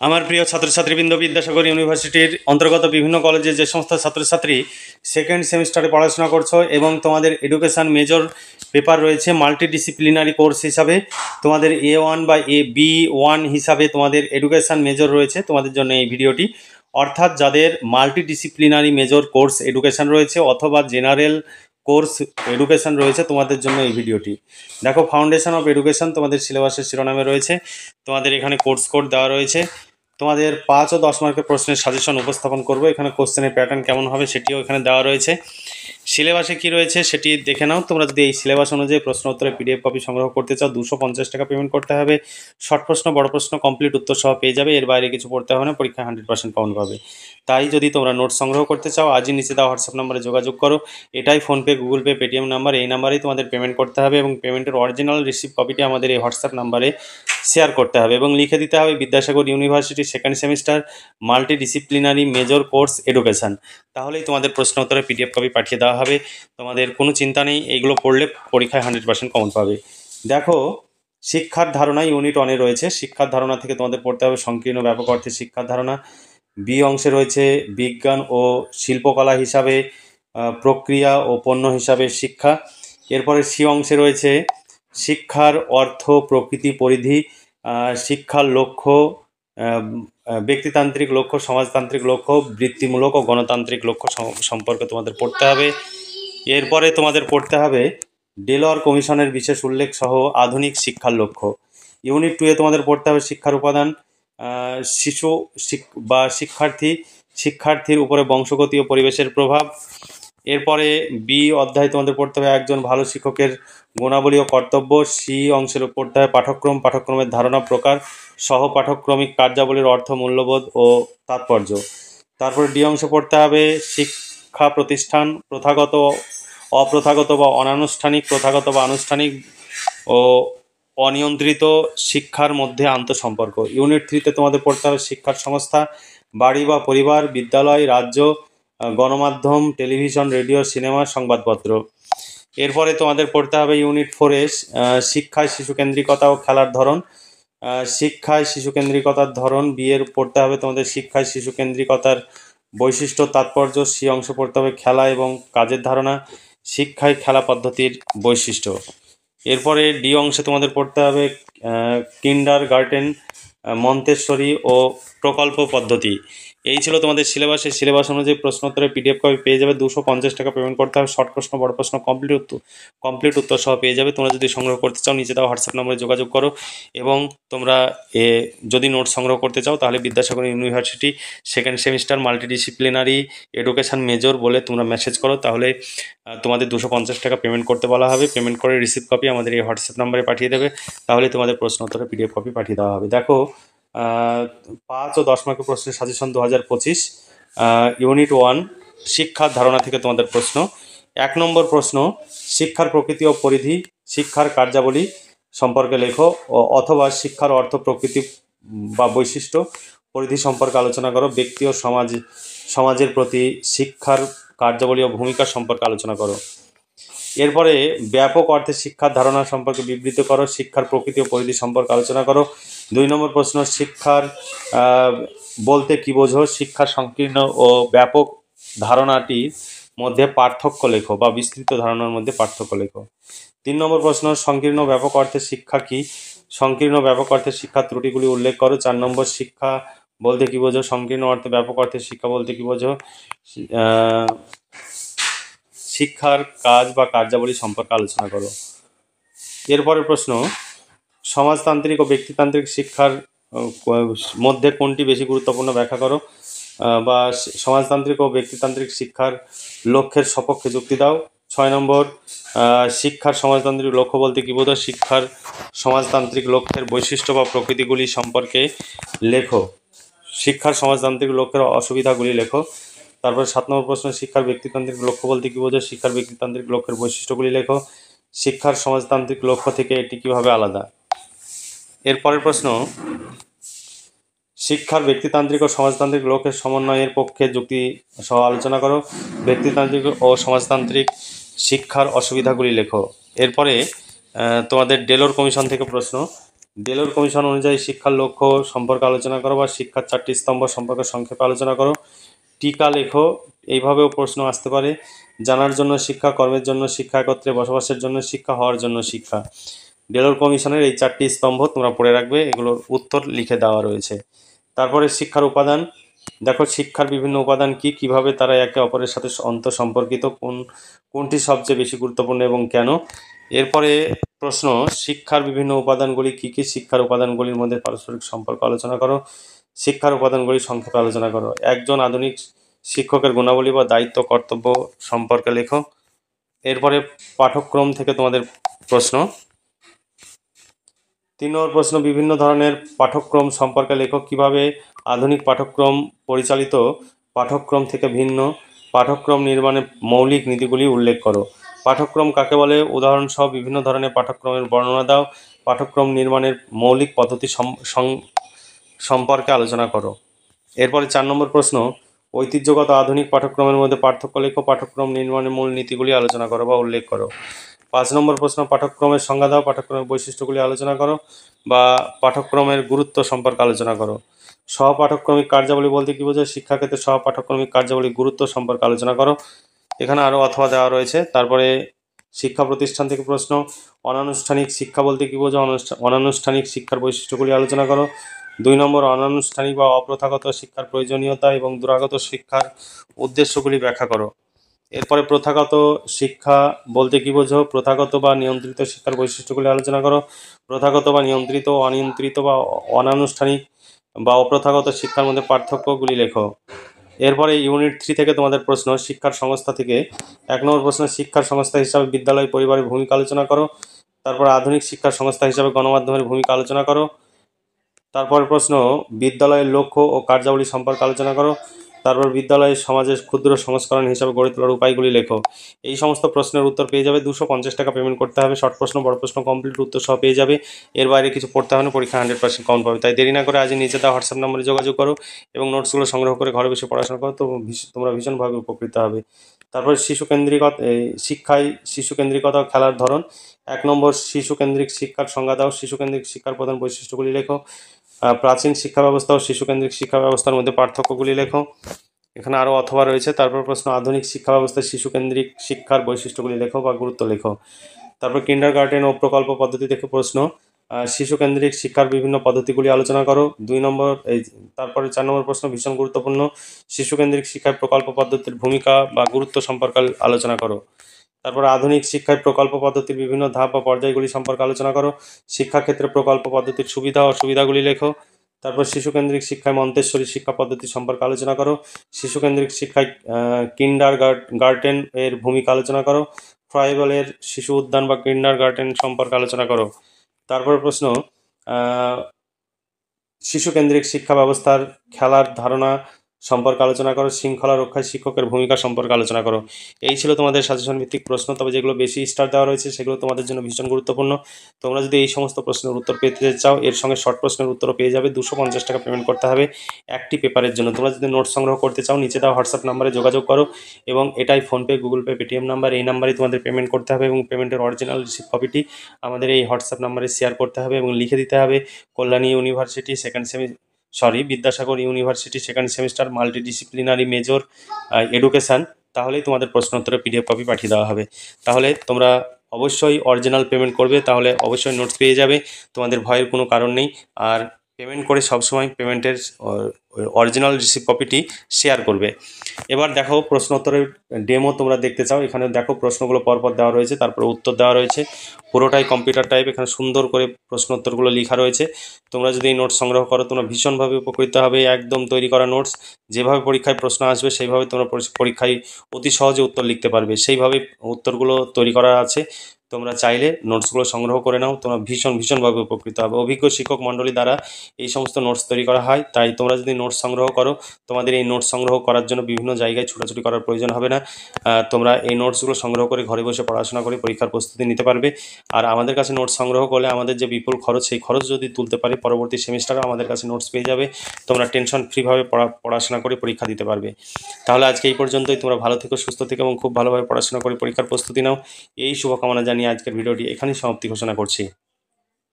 আমার প্রিয় ছাত্রছাত্রীবৃন্দ, বিদ্যাসাগর ইউনিভার্সিটির অন্তর্গত বিভিন্ন কলেজে যে সমস্ত ছাত্রছাত্রী সেকেন্ড সেমিস্টারে পড়াশোনা করছো এবং তোমাদের এডুকেশান মেজর পেপার রয়েছে মাল্টিডিসিপ্লিনারি কোর্স হিসাবে, তোমাদের A1 বা B1 হিসাবে তোমাদের এডুকেশান মেজর রয়েছে, তোমাদের জন্য এই ভিডিওটি। অর্থাৎ যাদের মাল্টিডিসিপ্লিনারি মেজর কোর্স এডুকেশান রয়েছে অথবা জেনারেল কোর্স এডুকেশান রয়েছে, তোমাদের জন্য এই ভিডিওটি। দেখো, ফাউন্ডেশন অফ এডুকেশান তোমাদের সিলেবাসের শিরোনামে রয়েছে। তোমাদের এখানে কোর্স কোড দেওয়া রয়েছে। তোমাদের 5 ও 10 মার্কের প্রশ্নের সাজেশন উপস্থাপন করব। এখানে কোশ্চেনের প্যাটার্ন কেমন হবে সেটিও এখানে দেওয়া রয়েছে। সিলেবাসে কি রয়েছে সেটি দেখে নাও। তোমরা যদি এই সিলেবাস অনুযায়ী প্রশ্ন উত্তরের PDF কপি সংগ্রহ করতে চাও 250 টাকা পেমেন্ট করতে হবে। শর্ট প্রশ্ন, বড় প্রশ্ন কমপ্লিট উত্তর সহ পেয়ে যাবে। এর বাইরে কিছু পড়তে হবে না, পরীক্ষায় 100% পাউন্ড পাবে। তাই যদি তোমরা নোট সংগ্রহ করতে চাও আজই নিচে দেওয়া হোয়াটসঅ্যাপ নম্বরে যোগাযোগ করো। এটাই PhonePe, Google pay, Paytm number. এই নাম্বারেই তোমাদের পেমেন্ট করতে হবে এবং পেমেন্টের অরিজিনাল রিসিপ্ট কপিটি আমাদের এই হোয়াটসঅ্যাপ নাম্বারে শেয়ার করতে হবে এবং লিখে দিতে হবে Vidyasagar university second semester multidisciplinary major course education. তাহলেই তোমাদের প্রশ্ন উত্তরের PDF কপি পাঠিয়ে দেওয়া হবে। তোমাদের কোনো চিন্তা নেই, এইগুলো পড়লে পরীক্ষায় 100% কমন পাবে। দেখো, শিক্ষার ধারণা ইউনিট 1-এ রয়েছে। শিক্ষার ধারণা থেকে তোমাদের পড়তে হবে সংকীর্ণ ব্যাপক অর্থে শিক্ষার ধারণা। B অংশে রয়েছে বিজ্ঞান ও শিল্পকলা হিসাবে প্রক্রিয়া ও পণ্য হিসাবে শিক্ষা। এরপরে C অংশে রয়েছে শিক্ষার অর্থ, প্রকৃতি, পরিধি, শিক্ষার লক্ষ্য, ব্যক্তিতান্ত্রিক লক্ষ্য, সমাজতান্ত্রিক লক্ষ্য, বৃত্তিমূলক ও গণতান্ত্রিক লক্ষ্য সম্পর্কে তোমাদের পড়তে হবে। এরপরে তোমাদের পড়তে হবে ডেলর কমিশনের বিশেষ উল্লেখ সহ আধুনিক শিক্ষার লক্ষ্য। ইউনিট 2-এ তোমাদের পড়তে হবে শিক্ষার উপাদান, শিশু বা শিক্ষার্থীর উপরে বংশগতি ও পরিবেশের প্রভাব। এরপরে B অধ্যায় তোমাদের পড়তে হবে একজন ভালো শিক্ষকের গুণাবলী ও কর্তব্য। C অংশের পড়তে হবে পাঠ্যক্রমের ধারণা, প্রকার, সহ পাঠক্রমিক কার্যাবলীর অর্থ, মূল্যবোধ ও তাৎপর্য। তারপরে D অংশে পড়তে হবে শিক্ষা প্রতিষ্ঠান, প্রথাগত, অপ্রথাগত বা অনানুষ্ঠানিক, প্রথাগত বা আনুষ্ঠানিক ও অনিয়ন্ত্রিত শিক্ষার মধ্যে আন্তঃসম্পর্ক। ইউনিট 3-তে তোমাদের পড়তে হবে শিক্ষার সংস্থা, বাড়ি বা পরিবার, বিদ্যালয়, রাজ্য, গণমাধ্যম, টেলিভিশন, রেডিও, সিনেমা, সংবাদপত্র। এরপরে তোমাদের পড়তে হবে ইউনিট 4-এ শিক্ষায় শিশুকেন্দ্রিকতা ও খেলার ধরন। শিক্ষায় শিশুকেন্দ্রিকতার ধরন। B এর পড়তে হবে তোমাদের শিক্ষায় শিশুকেন্দ্রিকতার বৈশিষ্ট্য, তাৎপর্য। C অংশ পড়তে হবে খেলা এবং কাজের ধারণা, শিক্ষায় খেলা পদ্ধতির বৈশিষ্ট্য। এরপরে D অংশে তোমাদের পড়তে হবে কিন্ডারগার্টেন, মন্তেশ্বরী ও প্রকল্প পদ্ধতি। এই ছিল তোমাদের সিলেবাস। এই সিলেবাস অনুযায়ী প্রশ্ন উত্তরের PDF কপি পেয়ে যাবে। 250 টাকা পেমেন্ট করতে হবে। শর্ট প্রশ্ন, বড় প্রশ্ন কমপ্লিট উত্তর সহ পেয়ে যাবে। তোমরা যদি সংগ্রহ করতে চাও নিচে দেওয়া হোয়াটসঅ্যাপ নম্বরে যোগাযোগ করো এবং তোমরা যদি নোট সংগ্রহ করতে চাও তাহলে Vidyasagar university second semester multidisciplinary education major বলে তোমরা মেসেজ করো, তাহলে তোমাদের 250 টাকা পেমেন্ট করতে বলা হবে। পেমেন্ট করে রিসিপ্ট কপি আমাদের এই হোয়াটসঅ্যাপ নাম্বারে পাঠিয়ে দেবে, তাহলে তোমাদের প্রশ্ন উত্তরের PDF কপি পাঠিয়ে দেওয়া হবে। দেখো, 5 ও 10 মার্কের প্রশ্নের সাজেশন 2025 ইউনিট 1 শিক্ষার ধারণা থেকে তোমাদের প্রশ্ন। 1 নম্বর প্রশ্ন, শিক্ষার প্রকৃতি ও পরিধি, শিক্ষার কার্যাবলী সম্পর্কে লেখো অথবা শিক্ষার অর্থ, প্রকৃতি বা বৈশিষ্ট্য, পরিধি সম্পর্কে আলোচনা করো। ব্যক্তি ও সমাজের প্রতি শিক্ষার কার্যাবলী ও ভূমিকা সম্পর্কে আলোচনা করো। এরপরে ব্যাপক অর্থে শিক্ষার ধারণা সম্পর্কে বিবৃত করো। শিক্ষার প্রকৃতি ও পরিধি সম্পর্কে আলোচনা করো। 2 নম্বর প্রশ্ন, শিক্ষার বলতে কি বোঝো? শিক্ষার সংকীর্ণ ও ব্যাপক ধারণাটির মধ্যে পার্থক্য লেখো বা বিস্তৃত ধারণার মধ্যে পার্থক্য লেখো। 3 নম্বর প্রশ্ন, সংকীর্ণ ব্যাপক অর্থে শিক্ষা কি? সংকীর্ণ ব্যাপক অর্থে শিক্ষার ত্রুটিগুলি উল্লেখ করো। 4 নম্বর, শিক্ষা বলতে কি বোঝো? সংকীর্ণ অর্থে ব্যাপক অর্থে শিক্ষা বলতে কি বোঝো? শিক্ষার কাজ বা কার্যাবলী সম্পর্কে আলোচনা করো। এরপরের প্রশ্ন, সমাজতান্ত্রিক ও ব্যক্তিতান্ত্রিক শিক্ষার মধ্যে কোনটি বেশি গুরুত্বপূর্ণ ব্যাখ্যা করো, বা সমাজতান্ত্রিক ও ব্যক্তিতান্ত্রিক শিক্ষার লক্ষ্যের সপক্ষে যুক্তি দাও। 6 নম্বর, শিক্ষার সমাজতান্ত্রিক লক্ষ্য বলতে কি বোঝো? শিক্ষার সমাজতান্ত্রিক লক্ষ্যের বৈশিষ্ট্য বা প্রকৃতিগুলি সম্পর্কে লেখো। শিক্ষার সমাজতান্ত্রিক লক্ষ্যের অসুবিধাগুলি লেখো। তারপর 7 নম্বর প্রশ্ন, শিক্ষার ব্যক্তিতান্ত্রিক লক্ষ্য বলতে কি বোঝো? শিক্ষার ব্যক্তিতান্ত্রিক লক্ষ্যের বৈশিষ্ট্যগুলি লেখো। শিক্ষার সমাজতান্ত্রিক লক্ষ্য থেকে এটি কিভাবে আলাদা? এরপরের প্রশ্ন, শিক্ষার ব্যক্তিতান্ত্রিক ও সমাজতান্ত্রিক লক্ষ্যের সমন্বয়ের পক্ষে যুক্তি সহ আলোচনা করো। ব্যক্তিতান্ত্রিক ও সমাজতান্ত্রিক শিক্ষার অসুবিধাগুলি লেখো। এরপরে তোমাদের ডেলর কমিশন থেকে প্রশ্ন, ডেলোর কমিশন অনুযায়ী শিক্ষার লক্ষ্য সম্পর্কে আলোচনা করো বা শিক্ষার 4টি স্তম্ভ সম্পর্কে সংক্ষেপে আলোচনা করো। টিকা লেখো, এইভাবেও প্রশ্ন আসতে পারে। জানার জন্য শিক্ষা, কর্মের জন্য শিক্ষা, একত্রে বসবাসের জন্য শিক্ষা, হওয়ার জন্য শিক্ষা। ডেলোর কমিশনের এই 4টি স্তম্ভ তোমরা পড়ে রাখবে, এগুলোর উত্তর লিখে দেওয়া রয়েছে। তারপরে শিক্ষার উপাদান, দেখো শিক্ষার বিভিন্ন উপাদান কি, কিভাবে তারা একে অপরের সাথে অন্তঃসম্পর্কিত, কোনটি সবচেয়ে বেশি গুরুত্বপূর্ণ এবং কেন। এরপরে প্রশ্ন, শিক্ষার বিভিন্ন উপাদানগুলি কি কি, শিক্ষার উপাদানগুলির মধ্যে পারস্পরিক সম্পর্ক আলোচনা করো, শিক্ষার উপাদানগুলি সংক্ষেপে আলোচনা করো। একজন আধুনিক শিক্ষকের গুণাবলী বা দায়িত্ব কর্তব্য সম্পর্কে লেখো। এরপরে পাঠ্যক্রম থেকে তোমাদের প্রশ্ন। 3 নম্বর প্রশ্ন, বিভিন্ন ধরনের পাঠ্যক্রম সম্পর্কে লেখো, কিভাবে আধুনিক পাঠ্যক্রম পরিচালিত পাঠ্যক্রম থেকে ভিন্ন, পাঠ্যক্রম নির্মাণে মৌলিক নীতিগুলি উল্লেখ করো। পাঠ্যক্রম কাকে বলে, উদাহরণসহ বিভিন্ন ধরনের পাঠ্যক্রমের বর্ণনা দাও। পাঠ্যক্রম নির্মাণের মৌলিক পদ্ধতি সম্পর্কে আলোচনা করো। এরপরে 4 নম্বর প্রশ্ন, ঐতিহ্যগত আধুনিক পাঠ্যক্রমের মধ্যে পার্থক্য লেখো, পাঠ্যক্রম নির্মাণের মূল নীতিগুলি আলোচনা করো বা উল্লেখ করো। 5 নম্বর প্রশ্ন, পাঠ্যক্রমের সংজ্ঞা দাও, পাঠ্যক্রমের বৈশিষ্ট্যগুলি আলোচনা করো বা পাঠ্যক্রমের গুরুত্ব সম্পর্কে আলোচনা করো। সহপাঠক্রমিক কার্যাবলী বলতে কী বোঝায়, শিক্ষাক্ষেত্রে সহপাঠক্রমিক কার্যাবলীর গুরুত্ব সম্পর্কে আলোচনা করো। এখানে আরও অথবা দেওয়া রয়েছে। তারপরে শিক্ষা প্রতিষ্ঠান থেকে প্রশ্ন, অনানুষ্ঠানিক শিক্ষা বলতে কী বোঝো, অনানুষ্ঠানিক শিক্ষার বৈশিষ্ট্যগুলি আলোচনা করো। 2 নম্বর, অনানুষ্ঠানিক বা অপ্রথাগত শিক্ষার প্রয়োজনীয়তা এবং দূরাগত শিক্ষার উদ্দেশ্যগুলি ব্যাখ্যা করো। এরপরে প্রথাগত শিক্ষা বলতে কী বোঝো, প্রথাগত বা নিয়ন্ত্রিত শিক্ষার বৈশিষ্ট্যগুলি আলোচনা করো। প্রথাগত বা নিয়ন্ত্রিত, অনিয়ন্ত্রিত বা অনানুষ্ঠানিক বা অপ্রথাগত শিক্ষার মধ্যে পার্থক্যগুলি লেখো। এরপরে ইউনিট 3 থেকে তোমাদের প্রশ্ন, শিক্ষার সংস্থা থেকে 1 নম্বর প্রশ্ন, শিক্ষার সংস্থা হিসাবে বিদ্যালয় পরিবারের ভূমিকা আলোচনা করো। তারপর আধুনিক শিক্ষার সংস্থা হিসাবে গণমাধ্যমের ভূমিকা আলোচনা করো। তারপর প্রশ্ন, বিদ্যালয়ের লক্ষ্য ও কার্যাবলী সম্পর্কে আলোচনা করো। তারপর বিদ্যালয়ের সমাজের ক্ষুদ্র সংস্করণ হিসাবে গড়ে তোলার উপায়গুলি লেখো। এই সমস্ত প্রশ্নের উত্তর পেয়ে যাবে। 250 টাকা পেমেন্ট করতে হবে। শর্ট প্রশ্ন, বড় প্রশ্ন কমপ্লিট উত্তর সহ পেয়ে যাবে। এর বাইরে কিছু পড়তে হবে না, পরীক্ষা 100% কাউন্ট পাবে। তাই দেরি না করে আজই নিচে দেওয়া হোয়াটসঅ্যাপ নম্বরে যোগাযোগ করো এবং নোটসগুলো সংগ্রহ করে ঘরে বসে পড়াশোনা করো, তো তোমরা ভীষণভাবে উপকৃত হবে। তারপর শিক্ষায় শিশুকেন্দ্রিকতা খেলার ধরন। 1 নম্বর, শিশুকেন্দ্রিক শিক্ষার সংজ্ঞা দাও, শিশুকেন্দ্রিক শিক্ষার প্রধান বৈশিষ্ট্যগুলি লেখো। প্রাচীন শিক্ষা ব্যবস্থা ও শিশুকেন্দ্রিক শিক্ষা ব্যবস্থার মধ্যে পার্থক্যগুলি লেখো। এখানে আরও অথবা রয়েছে। তারপর প্রশ্ন, আধুনিক শিক্ষা ব্যবস্থায় শিশুকেন্দ্রিক শিক্ষার বৈশিষ্ট্যগুলি লেখো বা গুরুত্ব লেখো। তারপর কিন্ডারগার্টেন ও প্রকল্প পদ্ধতি থেকে প্রশ্ন, শিশুকেন্দ্রিক শিক্ষার বিভিন্ন পদ্ধতিগুলি আলোচনা করো। 2 নম্বর তারপরে 4 নম্বর প্রশ্ন ভীষণ গুরুত্বপূর্ণ, শিশুকেন্দ্রিক শিক্ষায় প্রকল্প পদ্ধতির ভূমিকা বা গুরুত্ব সম্পর্কে আলোচনা করো। তারপর আধুনিক শিক্ষায় প্রকল্প পদ্ধতির বিভিন্ন ধাপ বা পর্যায়গুলি সম্পর্কে আলোচনা করো। শিক্ষাক্ষেত্রে প্রকল্প পদ্ধতির সুবিধা ও অসুবিধাগুলি লেখো। তারপর শিশুকেন্দ্রিক শিক্ষায় মন্তেশ্বরী শিক্ষা পদ্ধতি সম্পর্কে আলোচনা করো। শিশুকেন্দ্রিক শিক্ষায় কিন্ডারগার্টেন এর ভূমিকা আলোচনা করো। ফ্রাইবলের শিশু উদ্যান বা কিন্ডারগার্টেন সম্পর্কে আলোচনা করো। তারপর প্রশ্ন, শিশুকেন্দ্রিক শিক্ষা ব্যবস্থার খেলার ধারণা সম্পর্কে আলোচনা করো। শৃঙ্খলা রক্ষায় শিক্ষকের ভূমিকা সম্পর্কে আলোচনা করো। এই ছিল তোমাদের সাজেশন ভিত্তিক প্রশ্ন, তবে যেগুলো বেশি স্টার দেওয়া রয়েছে সেগুলো তোমাদের জন্য ভীষণ গুরুত্বপূর্ণ। তোমরা যদি এই সমস্ত প্রশ্নের উত্তর পেতে চাও, এর সঙ্গে শর্ট প্রশ্নের উত্তরও পেয়ে যাবে। 250 টাকা পেমেন্ট করতে হবে একটি পেপারের জন্য। তোমরা যদি নোট সংগ্রহ করতে চাও, নিচে দেওয়া হোয়াটসঅ্যাপ নাম্বারে যোগাযোগ করো এবং এটাই PhonePe, Google pay, Paytm number, এই নাম্বারেই তোমাদের পেমেন্ট করতে হবে এবং পেমেন্টের অরিজিনাল রিসিপ্ট কপিটি আমাদের এই হোয়াটসঅ্যাপ নাম্বারে শেয়ার করতে হবে এবং লিখে দিতে হবে Kalyani university Vidyasagar university second semester multidisciplinary major education. তাহলেই তোমাদের প্রশ্ন উত্তরের PDF কপি পাঠিয়ে দেওয়া হবে। তাহলে তোমরা অবশ্যই অরিজিনাল পেমেন্ট করবে, তাহলে অবশ্যই নোটস পেয়ে যাবে। তোমাদের ভয়ের কোনো কারণ নেই। আর পেমেন্ট করে সবসময় পেমেন্টের অরিজিনাল রিসিপ্ট কপিটি শেয়ার করবে। এবার দেখো প্রশ্ন উত্তরের ডেমো তোমরা দেখতে চাও, এখানে দেখো প্রশ্নগুলো পরপর দেওয়া রয়েছে, তারপরে উত্তর দেওয়া রয়েছে। পুরোটাই কম্পিউটার টাইপ, এখানে সুন্দর করে প্রশ্ন উত্তরগুলো লেখা রয়েছে। তোমরা যদি এই নোটস সংগ্রহ করো, তোমরা ভীষণভাবে উপকৃত হবে। একদম তৈরি করা নোটস, যেভাবে পরীক্ষায় প্রশ্ন আসবে সেইভাবে তোমরা পরীক্ষায় অতি সহজে উত্তর লিখতে পারবে। সেইভাবে উত্তরগুলো তৈরি করা আছে। তোমরা চাইলে নোটসগুলো সংগ্রহ করে নাও, তোমরা ভীষণভাবে উপকৃত হবে। অভিজ্ঞ শিক্ষক মণ্ডলী দ্বারা এই সমস্ত নোটস তৈরি করা হয়। তাই তোমরা যদি নোটস সংগ্রহ করো, তোমাদের এই নোটস সংগ্রহ করার জন্য বিভিন্ন জায়গায় ছোটাছুটি করার প্রয়োজন হবে না। তোমরা এই নোটসগুলো সংগ্রহ করে ঘরে বসে পড়াশোনা করে পরীক্ষার প্রস্তুতি নিতে পারবে। আর আমাদের কাছে নোটস সংগ্রহ করলে আমাদের যে বিপুল খরচ, সেই খরচ যদি তুলতে পারি, পরবর্তী সেমিস্টারে আমাদের কাছে নোটস পেয়ে যাবে। তোমরা টেনশন ফ্রিভাবে পড়াশোনা করে পরীক্ষা দিতে পারবে। তাহলে আজকে এই পর্যন্তই। তোমরা ভালো থেকো, সুস্থ থেকো এবং খুব ভালোভাবে পড়াশোনা করে পরীক্ষার প্রস্তুতি নাও। এই শুভকামনা জানিয়ে আজকের ভিডিওটি এখানেই সমাপ্তি ঘোষণা করছি।